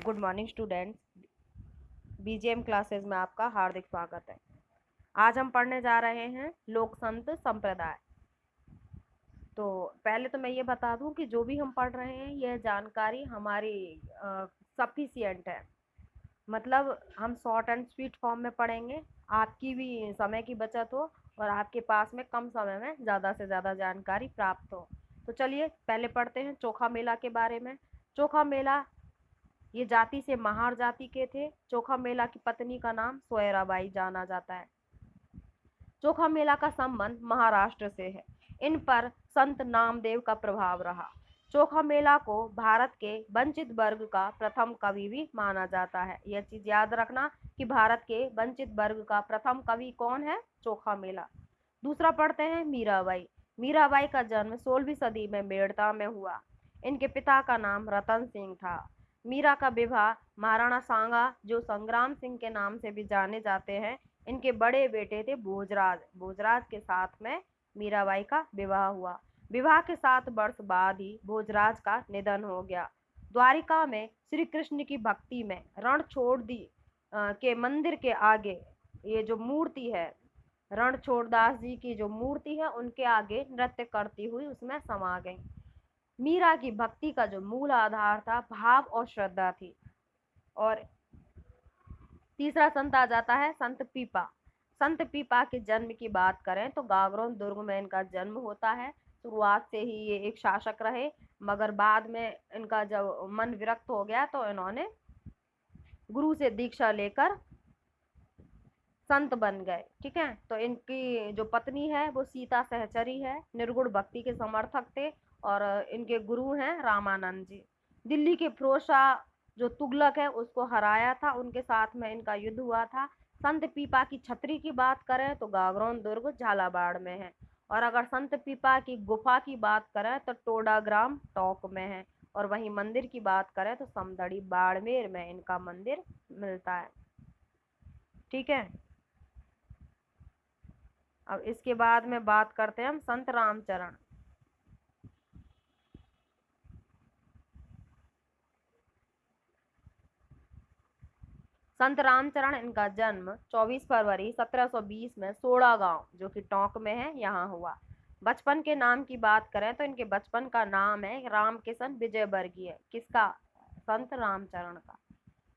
Good morning students. BJM classes में आपका हार्दिक स्वागत है। आज हम पढ़ने जा रहे हैं लोक संत संप्रदाय। तो पहले तो मैं ये बता दूं कि जो भी हम पढ़ रहे हैं यह जानकारी हमारी सफिशिएंट है। मतलब हम शॉर्ट एंड स्वीट फॉर्म में पढ़ेंगे, आपकी भी समय की बचत हो और आपके पास में कम समय में ज़्यादा से ज़्यादा जानकारी प्राप्त हो। तो चलिए पहले पढ़ते हैं चोखा मेला के बारे में। चोखा मेला ये जाति से महार जाति के थे। चोखा मेला की पत्नी का नाम सोयराबाई जाना जाता है। चोखा मेला का संबंध महाराष्ट्र से है। इन पर संत नामदेव का प्रभाव रहा। चोखा मेला को भारत के वंचित वर्ग का प्रथम कवि भी माना जाता है। यह चीज याद रखना कि भारत के वंचित वर्ग का प्रथम कवि कौन है, चोखा मेला। दूसरा पढ़ते हैं मीराबाई। मीराबाई का जन्म 16वीं सदी में मेड़ता में हुआ। इनके पिता का नाम रतन सिंह था। मीरा का विवाह महाराणा सांगा, जो संग्राम सिंह के नाम से भी जाने जाते हैं, इनके बड़े बेटे थे भोजराज। भोजराज के साथ में मीराबाई का विवाह हुआ। विवाह के 7 वर्ष बाद ही भोजराज का निधन हो गया। द्वारिका में श्री कृष्ण की भक्ति में रणछोड़ के मंदिर के आगे ये जो मूर्ति है, रणछोड़दास जी की जो मूर्ति है, उनके आगे नृत्य करती हुई उसमें समा गई। मीरा की भक्ति का जो मूल आधार था भाव और श्रद्धा थी। और तीसरा संत आ जाता है संत पीपा। संत पीपा के जन्म की बात करें तो गागरोन दुर्ग में इनका जन्म होता है। शुरुआत से ही ये एक शासक रहे, मगर बाद में इनका जब मन विरक्त हो गया तो इन्होंने गुरु से दीक्षा लेकर संत बन गए। ठीक है, तो इनकी जो पत्नी है वो सीता सहचरी है, निर्गुण भक्ति के समर्थक थे और इनके गुरु हैं रामानंद जी। दिल्ली के फिरोज जो तुगलक है उसको हराया था, उनके साथ में इनका युद्ध हुआ था। संत पीपा की छतरी की बात करें तो गागरोन दुर्ग झालावाड़ में है। और अगर संत पीपा की गुफा की बात करें तो टोडा ग्राम टोंक में है। और वहीं मंदिर की बात करें तो समदड़ी बाड़मेर में इनका मंदिर मिलता है। ठीक है, अब इसके बाद में बात करते हैं हम संत रामचरण। संत रामचरण, इनका जन्म 24 फरवरी 1720 में सोड़ा गांव जो कि टोंक में है यहाँ हुआ। बचपन के नाम की बात करें तो इनके बचपन का नाम है रामकिशन विजयवर्गीय। किसका? संत रामचरण का।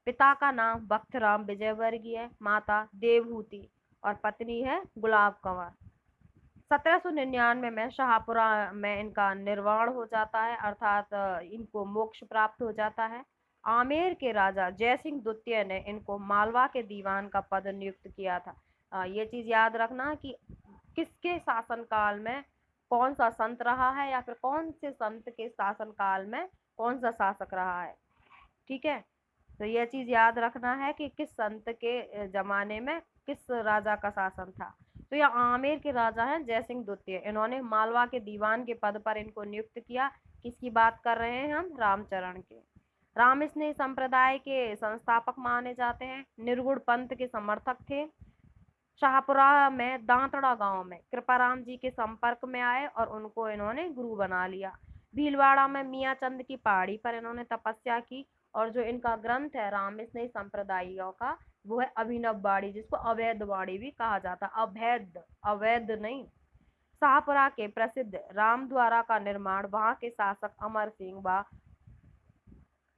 पिता का नाम बख्तराम विजयवर्गीय, माता देवहूति और पत्नी है गुलाब कंवर। 1799 में शाहपुरा में इनका निर्वाण हो जाता है, अर्थात इनको मोक्ष प्राप्त हो जाता है। आमेर के राजा जयसिंह द्वितीय ने इनको मालवा के दीवान का पद नियुक्त किया था। ये चीज याद रखना कि किसके शासनकाल में कौन सा संत रहा है या फिर कौन से संत के शासनकाल में कौन सा शासक रहा है। ठीक है, तो यह चीज याद रखना है कि किस संत के जमाने में किस राजा का शासन था। तो यह आमेर के राजा हैं जयसिंह द्वितीय। इन्होंने मालवा के दीवान के पद पर इनको नियुक्त किया। किसकी बात कर रहे हैं हम? रामचरण के। रामस्नेही संप्रदाय के संस्थापक माने जाते हैं। निर्गुण पंथ के समर्थक थे। शाहपुरा में दांतड़ा गांव में कृपाराम जी के संपर्क में आए और उनको इन्होंने गुरु बना लिया। भीलवाड़ा में मियाँ चंद की पहाड़ी पर इन्होंने तपस्या की। और जो इनका ग्रंथ है रामस्नेही संप्रदायों का, वो है अभिनव बाड़ी, जिसको अवैध बाड़ी भी कहा जाता है। अवैध, अवैध नहीं। शाहपुरा के प्रसिद्ध रामद्वारा का निर्माण वहां के शासक अमर सिंह व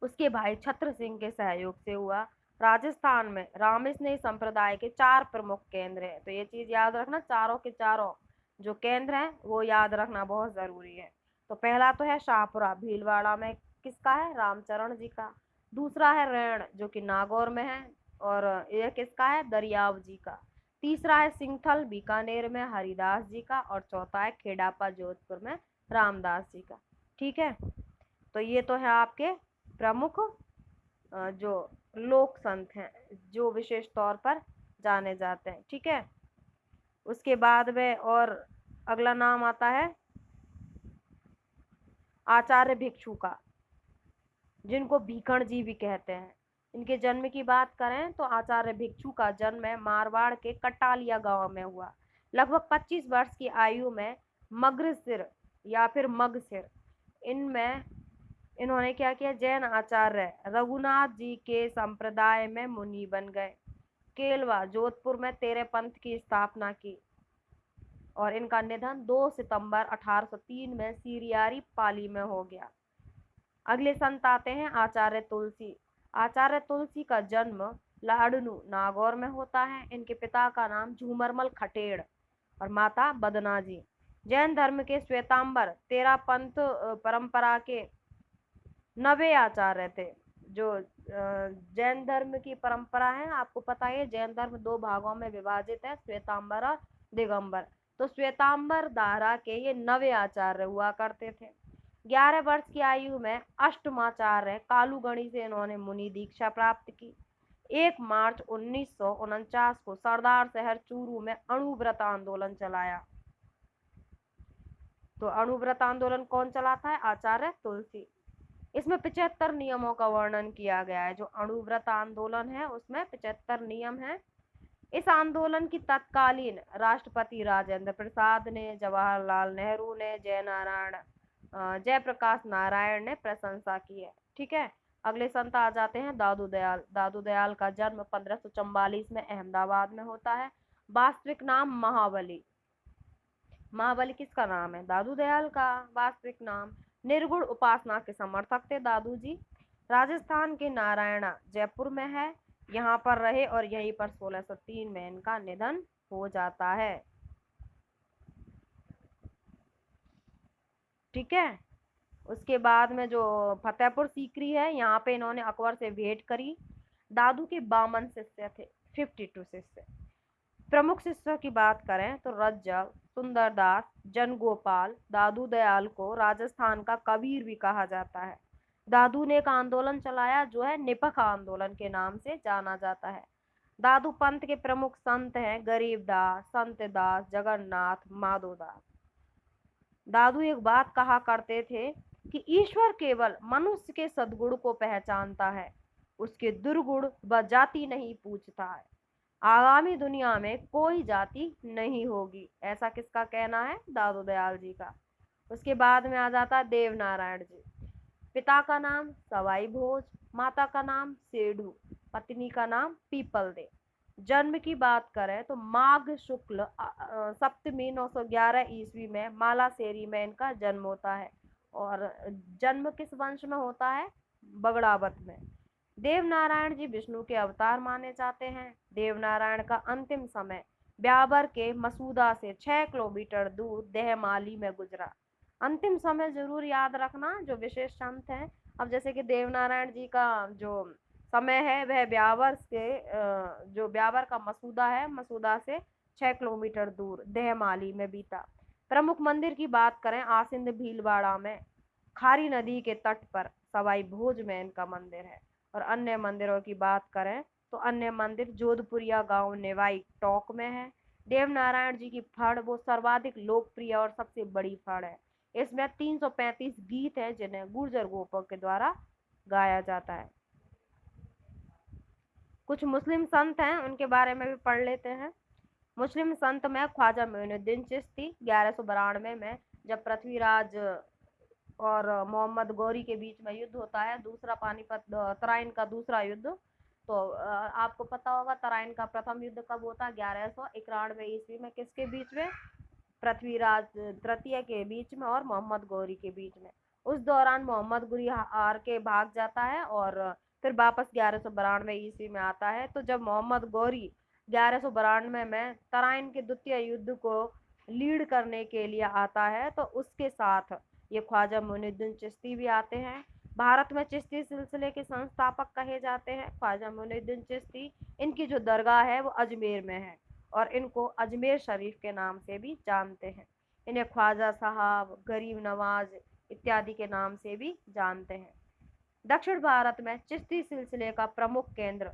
उसके भाई छत्र सिंह के सहयोग से हुआ। राजस्थान में रामस्नेही संप्रदाय के 4 प्रमुख केंद्र हैं। तो ये चीज याद रखना, चारों के चारों जो केंद्र हैं वो याद रखना बहुत जरूरी है। तो पहला तो है शाहपुरा, भीलवाड़ा में किसका है? रामचरण जी का। दूसरा है रैण जो कि नागौर में है, और यह किसका है? दरियाव जी का। तीसरा है सिंगथल बीकानेर में हरिदास जी का, और चौथा है खेड़ापा जोधपुर में रामदास जी का। ठीक है, तो ये तो है आपके प्रमुख जो लोक संत हैं जो विशेष तौर पर जाने जाते हैं। ठीक है, उसके बाद में और अगला नाम आता है आचार्य भिक्षु का, जिनको भीखण जी भी कहते हैं। इनके जन्म की बात करें तो आचार्य भिक्षु का जन्म है मारवाड़ के कटालिया गांव में हुआ। लगभग 25 वर्ष की आयु में मग्रसिर या फिर मगसिर इनमें इन्होंने क्या किया, जैन आचार्य रघुनाथ जी के संप्रदाय में मुनि बन गए। केलवा जोधपुर में तेरे पंथ की स्थापना की। और इनका निधन 2 सितंबर 1803 में सीरियारी पाली में हो गया। अगले संत आते हैं आचार्य तुलसी। आचार्य तुलसी का जन्म लाडनू नागौर में होता है। इनके पिता का नाम झूमरमल खटेड़ और माता बदना जी। जैन धर्म के श्वेतांबर तेरा पंथ परंपरा के 9वें आचार्य थे। जो जैन धर्म की परंपरा है, आपको पता है जैन धर्म 2 भागों में विभाजित है, श्वेतांबर और दिगंबर। तो श्वेतांबर धारा के ये 9वें आचार्य हुआ करते थे। 11 वर्ष की आयु में अष्टमाचार्य कालूगणी से इन्होंने मुनि दीक्षा प्राप्त की। 1 मार्च 1949 को सरदार शहर चूरू में अणुव्रत आंदोलन चलाया। तो अणुव्रत आंदोलन कौन चलाता है? आचार्य तुलसी। इसमें 75 नियमों का वर्णन किया गया है। जो अणुव्रत आंदोलन है उसमें 75 नियम है। इस आंदोलन की तत्कालीन राष्ट्रपति राजेंद्र प्रसाद ने, जवाहरलाल नेहरू ने, जयप्रकाश नारायण ने प्रशंसा की है। ठीक है। अगले संत आ जाते हैं दादू दयाल। दादू दयाल का जन्म 1544 में अहमदाबाद में होता है। वास्तविक नाम महाबली। महाबली किसका नाम है? दादू दयाल का वास्तविक नाम। निर्गुण उपासना के समर्थक थे दादू जी। राजस्थान के नारायणा जयपुर में है, यहाँ पर रहे और यहीं पर 1603 में इनका निधन हो जाता है। ठीक है। उसके बाद में जो फतेहपुर सीकरी है, यहाँ पे इन्होंने अकबर से भेंट करी। दादू के 52 शिष्य थे, 52 शिष्य। प्रमुख शिष्यों की बात करें तो रज्जव, सुंदरदास, जनगोपाल। दादू दयाल को राजस्थान का कबीर भी कहा जाता है। दादू ने एक आंदोलन चलाया जो है निपख आंदोलन के नाम से जाना जाता है। दादू पंथ के प्रमुख संत हैं गरीबदास, संतदास, जगन्नाथ, माधोदास। दादू एक बात कहा करते थे कि ईश्वर केवल मनुष्य के सद्गुण को पहचानता है, उसके दुर्गुण व जाति नहीं पूछता है। आगामी दुनिया में कोई जाति नहीं होगी, ऐसा किसका कहना है? दादू दयाल जी का। उसके बाद में आ जाता है देव नारायण जी। पिता का नाम सवाई भोज, माता का नाम सेठू, पत्नी का नाम पीपल दे। जन्म की बात करें तो माघ शुक्ल सप्तमी 911 ईस्वी में मालासेरी में इनका जन्म होता है। और जन्म किस वंश में होता है? बगड़ावत में। देव नारायण जी विष्णु के अवतार माने जाते हैं। देव नारायण का अंतिम समय ब्यावर के मसूदा से 6 किलोमीटर दूर देहमाली में गुजरा। अंतिम समय जरूर याद रखना जो विशेष संत हैं। अब जैसे कि देव नारायण जी का जो समय है वह ब्यावर से जो ब्यावर का मसूदा है, मसूदा से 6 किलोमीटर दूर देहमाली में बीता। प्रमुख मंदिर की बात करें आसिंद भीलवाड़ा में, खारी नदी के तट पर सवाई भोज में इनका मंदिर है। और अन्य मंदिरों की बात करें तो अन्य मंदिर जोधपुरिया गांव नेवाई टोक में है। देव नारायण जी की फड़ वो सर्वाधिक लोकप्रिय और सबसे बड़ी फड़ है। इसमें 335 गीत हैं जिन्हें गुर्जर गोपों के द्वारा गाया जाता है। कुछ मुस्लिम संत हैं, उनके बारे में भी पढ़ लेते हैं। मुस्लिम संत में ख्वाजा मोइनुद्दीन चिश्ती 1192 में जब पृथ्वीराज और मोहम्मद गौरी के बीच में युद्ध होता है, दूसरा पानीपत तराइन का दूसरा युद्ध। तो आपको पता होगा तराइन का प्रथम युद्ध कब होता है? 1191 ईस्वी में। किसके बीच में? पृथ्वीराज तृतीय के बीच में और मोहम्मद गौरी के बीच में। उस दौरान मोहम्मद गौरी हार के भाग जाता है और फिर वापस 1192 ईस्वी में आता है। तो जब मोहम्मद गौरी 1192 में तराइन के द्वितीय युद्ध को लीड करने के लिए आता है तो उसके साथ ये ख्वाजा मोइनुद्दीन चिश्ती भी आते हैं। भारत में चिश्ती सिलसिले के संस्थापक कहे जाते हैं ख्वाजा मोइनुद्दीन चिश्ती। इनकी जो दरगाह है वो अजमेर में है और इनको अजमेर शरीफ के नाम से भी जानते हैं। इन्हें ख्वाजा साहब, गरीब नवाज इत्यादि के नाम से भी जानते हैं। दक्षिण भारत में चिश्ती सिलसिले का प्रमुख केंद्र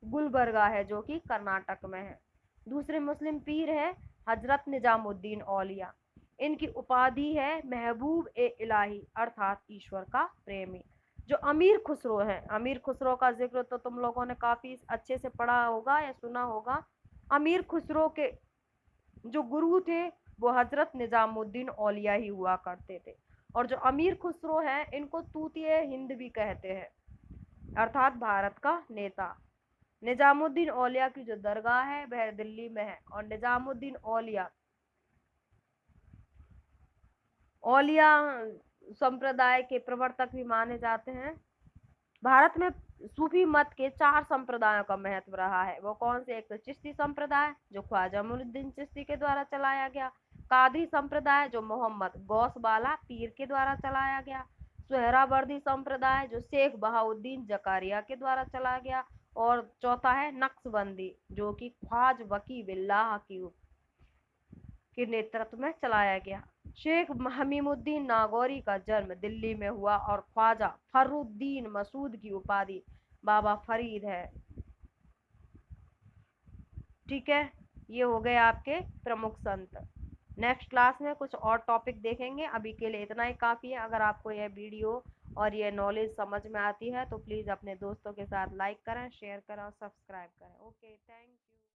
गुलबर्गा है जो कि कर्नाटक में है। दूसरे मुस्लिम पीर है हजरत निजामुद्दीन औलिया। इनकी उपाधि है महबूब ए इलाही अर्थात ईश्वर का प्रेमी। जो अमीर खुसरो है, अमीर खुसरो का जिक्र तो तुम लोगों ने काफी अच्छे से पढ़ा होगा या सुना होगा। अमीर खुसरो के जो गुरु थे वो हजरत निजामुद्दीन औलिया ही हुआ करते थे। और जो अमीर खुसरो हैं इनको तूतिए हिंद भी कहते हैं, अर्थात भारत का नेता। निजामुद्दीन औलिया की जो दरगाह है वह दिल्ली में है, और निजामुद्दीन औलिया औलिया संप्रदाय के प्रवर्तक भी माने जाते हैं। भारत में सूफी मत के 4 संप्रदायों का महत्व रहा है। वो कौन से? एक तो चिश्ती संप्रदाय जो ख्वाजा मुइनुद्दीन चिश्ती के द्वारा चलाया गया, कादरी संप्रदाय जो मोहम्मद गौस बाला पीर के द्वारा चलाया गया, सुहरावर्दी संप्रदाय जो शेख बहाउद्दीन जकारिया के द्वारा चलाया गया, और चौथा है नक्शबंदी जो कि ख्वाज वकी बिल्लाह की के नेतृत्व में चलाया गया। शेख हमीमुद्दीन नागौरी का जन्म दिल्ली में हुआ और ख्वाजा फर्रुद्दीन मसूद की उपाधि बाबा फरीद है। ठीक है, ये हो गए आपके प्रमुख संत। नेक्स्ट क्लास में कुछ और टॉपिक देखेंगे, अभी के लिए इतना ही काफ़ी है। अगर आपको यह वीडियो और यह नॉलेज समझ में आती है तो प्लीज़ अपने दोस्तों के साथ लाइक करें, शेयर करें और सब्सक्राइब करें। Okay, thank you.